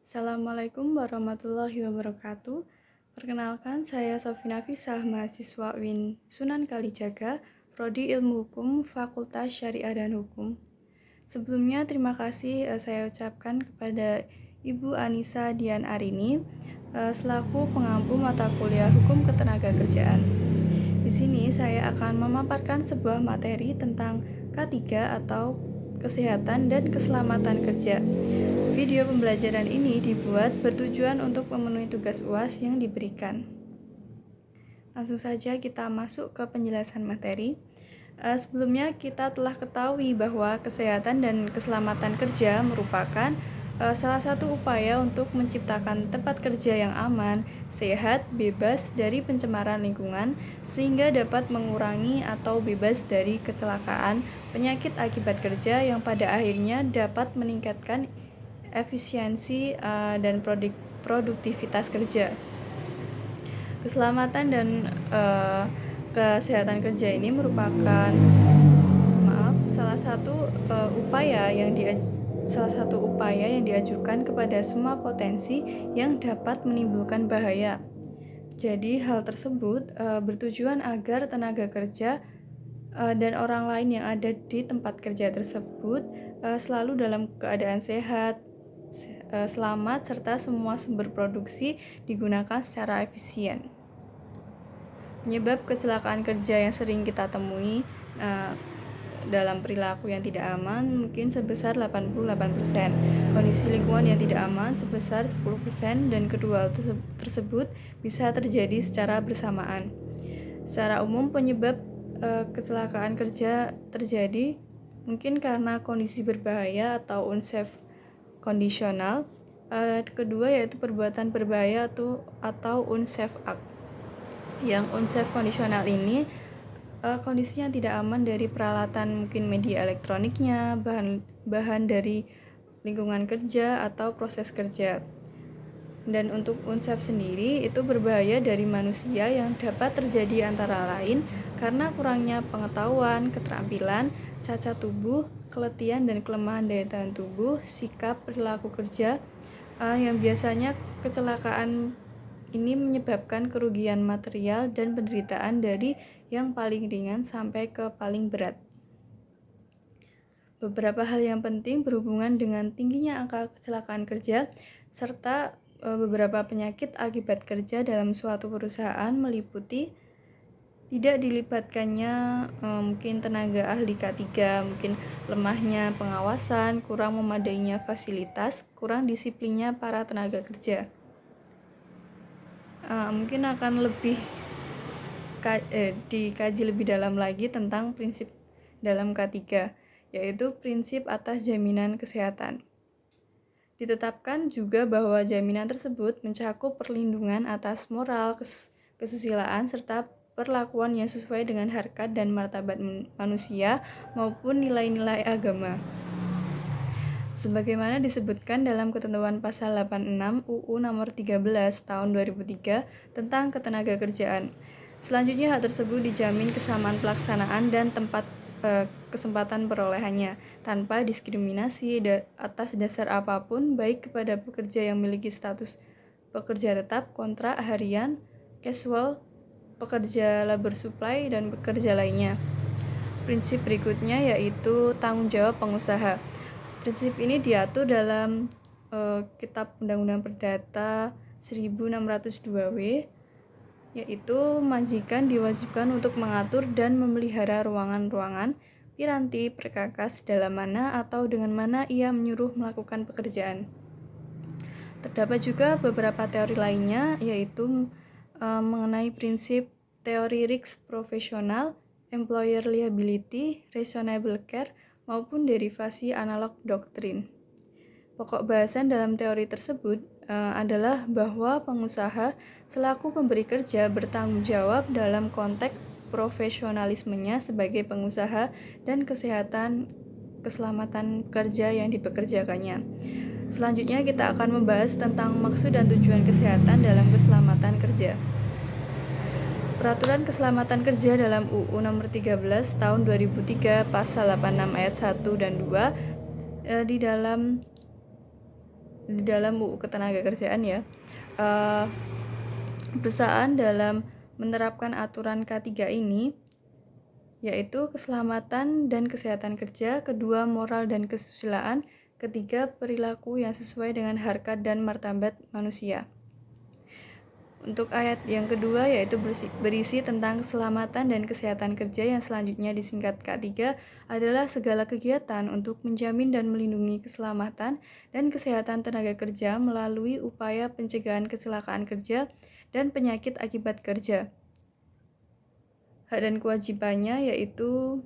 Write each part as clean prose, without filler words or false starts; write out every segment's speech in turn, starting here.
Assalamualaikum warahmatullahi wabarakatuh. Perkenalkan, saya Sofina Fisah, mahasiswa UIN Sunan Kalijaga, Prodi Ilmu Hukum, Fakultas Syariah dan Hukum. Sebelumnya, terima kasih saya ucapkan kepada Ibu Anissa Dian Arini selaku pengampu mata kuliah Hukum Ketenagakerjaan. Di sini saya akan memaparkan sebuah materi tentang K3 atau Kesehatan dan Keselamatan Kerja. Video pembelajaran ini dibuat bertujuan untuk memenuhi tugas UAS yang diberikan. Langsung saja kita masuk ke penjelasan materi. Sebelumnya kita telah ketahui bahwa kesehatan dan keselamatan kerja merupakan salah satu upaya untuk menciptakan tempat kerja yang aman, sehat, bebas dari pencemaran lingkungan, sehingga dapat mengurangi atau bebas dari kecelakaan, penyakit akibat kerja yang pada akhirnya dapat meningkatkan efisiensi dan produktivitas kerja. Keselamatan dan kesehatan kerja ini merupakan salah satu upaya yang diajukan kepada semua potensi yang dapat menimbulkan bahaya. Jadi hal tersebut bertujuan agar tenaga kerja dan orang lain yang ada di tempat kerja tersebut selalu dalam keadaan sehat, selamat, serta semua sumber produksi digunakan secara efisien. Penyebab kecelakaan kerja yang sering kita temui dalam perilaku yang tidak aman mungkin sebesar 88%, kondisi lingkungan yang tidak aman sebesar 10%, dan kedua tersebut bisa terjadi secara bersamaan. Secara umum penyebab kecelakaan kerja terjadi mungkin karena kondisi berbahaya atau unsafe kondisional. Kedua yaitu perbuatan berbahaya atau unsafe act. Yang unsafe kondisional ini kondisinya tidak aman dari peralatan, mungkin media elektroniknya, bahan dari lingkungan kerja atau proses kerja. Dan untuk unsafe sendiri itu berbahaya dari manusia yang dapat terjadi antara lain karena kurangnya pengetahuan, keterampilan, cacat tubuh, keletihan dan kelemahan daya tahan tubuh, sikap perilaku kerja yang biasanya kecelakaan ini menyebabkan kerugian material dan penderitaan dari yang paling ringan sampai ke paling berat. Beberapa hal yang penting berhubungan dengan tingginya angka kecelakaan kerja serta beberapa penyakit akibat kerja dalam suatu perusahaan meliputi tidak dilibatkannya mungkin tenaga ahli K3, mungkin lemahnya pengawasan, kurang memadainya fasilitas, kurang disiplinnya para tenaga kerja. Mungkin akan lebih dikaji lebih dalam lagi tentang prinsip dalam K3, yaitu prinsip atas jaminan kesehatan. Ditetapkan juga bahwa jaminan tersebut mencakup perlindungan atas moral, kesusilaan, serta perlakuan yang sesuai dengan harkat dan martabat manusia maupun nilai-nilai agama. Sebagaimana disebutkan dalam ketentuan pasal 86 UU nomor 13 tahun 2003 tentang ketenagakerjaan. Selanjutnya hak tersebut dijamin kesamaan pelaksanaan dan kesempatan perolehannya tanpa diskriminasi atas dasar apapun, baik kepada pekerja yang memiliki status pekerja tetap, kontrak harian, casual, pekerja labor supply, dan pekerja lainnya. Prinsip berikutnya yaitu tanggung jawab pengusaha. Prinsip ini diatur dalam Kitab Undang-Undang Perdata 1602W, yaitu majikan diwajibkan untuk mengatur dan memelihara ruangan-ruangan, piranti, perkakas dalam mana atau dengan mana ia menyuruh melakukan pekerjaan. Terdapat juga beberapa teori lainnya, yaitu mengenai prinsip teori risk profesional, employer liability, reasonable care, maupun derivasi analog doktrin. Pokok bahasan dalam teori tersebut adalah bahwa pengusaha selaku pemberi kerja bertanggung jawab dalam konteks profesionalismenya sebagai pengusaha dan keselamatan kerja yang dipekerjakannya. Selanjutnya kita akan membahas tentang maksud dan tujuan kesehatan dalam keselamatan kerja. Peraturan Keselamatan Kerja dalam UU nomor 13 tahun 2003 pasal 86 ayat 1 dan 2 di dalam di dalam UU Ketenagakerjaan ya. Perusahaan dalam menerapkan aturan K3 ini yaitu keselamatan dan kesehatan kerja, kedua moral dan kesusilaan, ketiga perilaku yang sesuai dengan harkat dan martabat manusia. Untuk ayat yang kedua yaitu berisi tentang keselamatan dan kesehatan kerja yang selanjutnya disingkat K3 adalah segala kegiatan untuk menjamin dan melindungi keselamatan dan kesehatan tenaga kerja melalui upaya pencegahan kecelakaan kerja dan penyakit akibat kerja. Hak dan kewajibannya yaitu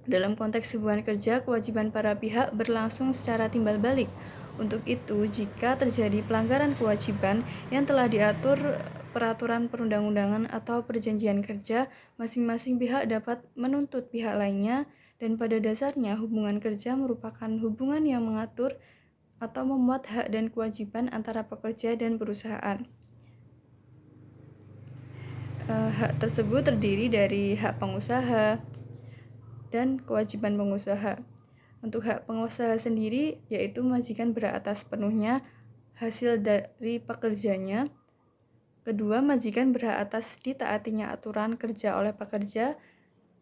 dalam konteks hubungan kerja, kewajiban para pihak berlangsung secara timbal balik. Untuk itu, jika terjadi pelanggaran kewajiban yang telah diatur peraturan perundang-undangan atau perjanjian kerja, masing-masing pihak dapat menuntut pihak lainnya, dan pada dasarnya hubungan kerja merupakan hubungan yang mengatur atau memuat hak dan kewajiban antara pekerja dan perusahaan. Hak tersebut terdiri dari hak pengusaha dan kewajiban pengusaha. Untuk hak pengusaha sendiri, yaitu majikan berhak atas penuhnya hasil dari pekerjanya. Kedua, majikan berhak atas ditaatinya aturan kerja oleh pekerja.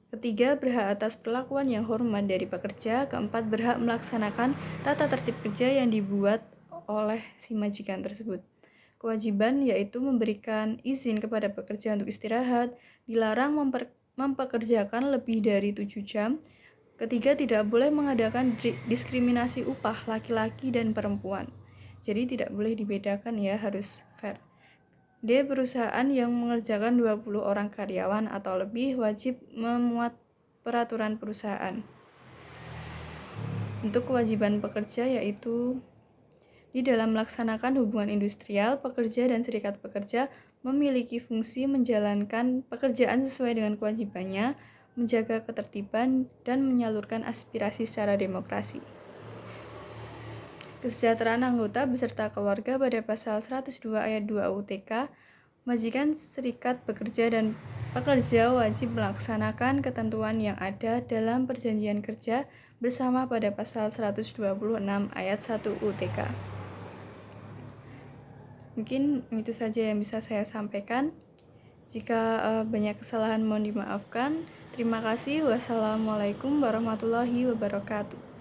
Ketiga, berhak atas perlakuan yang hormat dari pekerja. Keempat, berhak melaksanakan tata tertib kerja yang dibuat oleh si majikan tersebut. Kewajiban yaitu memberikan izin kepada pekerja untuk istirahat, dilarang mempekerjakan lebih dari 7 jam. Ketiga, tidak boleh mengadakan diskriminasi upah laki-laki dan perempuan. Jadi tidak boleh dibedakan ya, harus fair. D. Perusahaan yang mengerjakan 20 orang karyawan atau lebih wajib memuat peraturan perusahaan. Untuk kewajiban pekerja yaitu di dalam melaksanakan hubungan industrial, pekerja dan serikat pekerja memiliki fungsi menjalankan pekerjaan sesuai dengan kewajibannya, menjaga ketertiban, dan menyalurkan aspirasi secara demokrasi. Kesejahteraan anggota beserta keluarga pada pasal 102 ayat 2 UTK, majikan, serikat pekerja, dan pekerja wajib melaksanakan ketentuan yang ada dalam perjanjian kerja bersama pada pasal 126 ayat 1 UTK. Mungkin itu saja yang bisa saya sampaikan. Jika banyak kesalahan mohon dimaafkan. Terima kasih. Wassalamualaikum warahmatullahi wabarakatuh.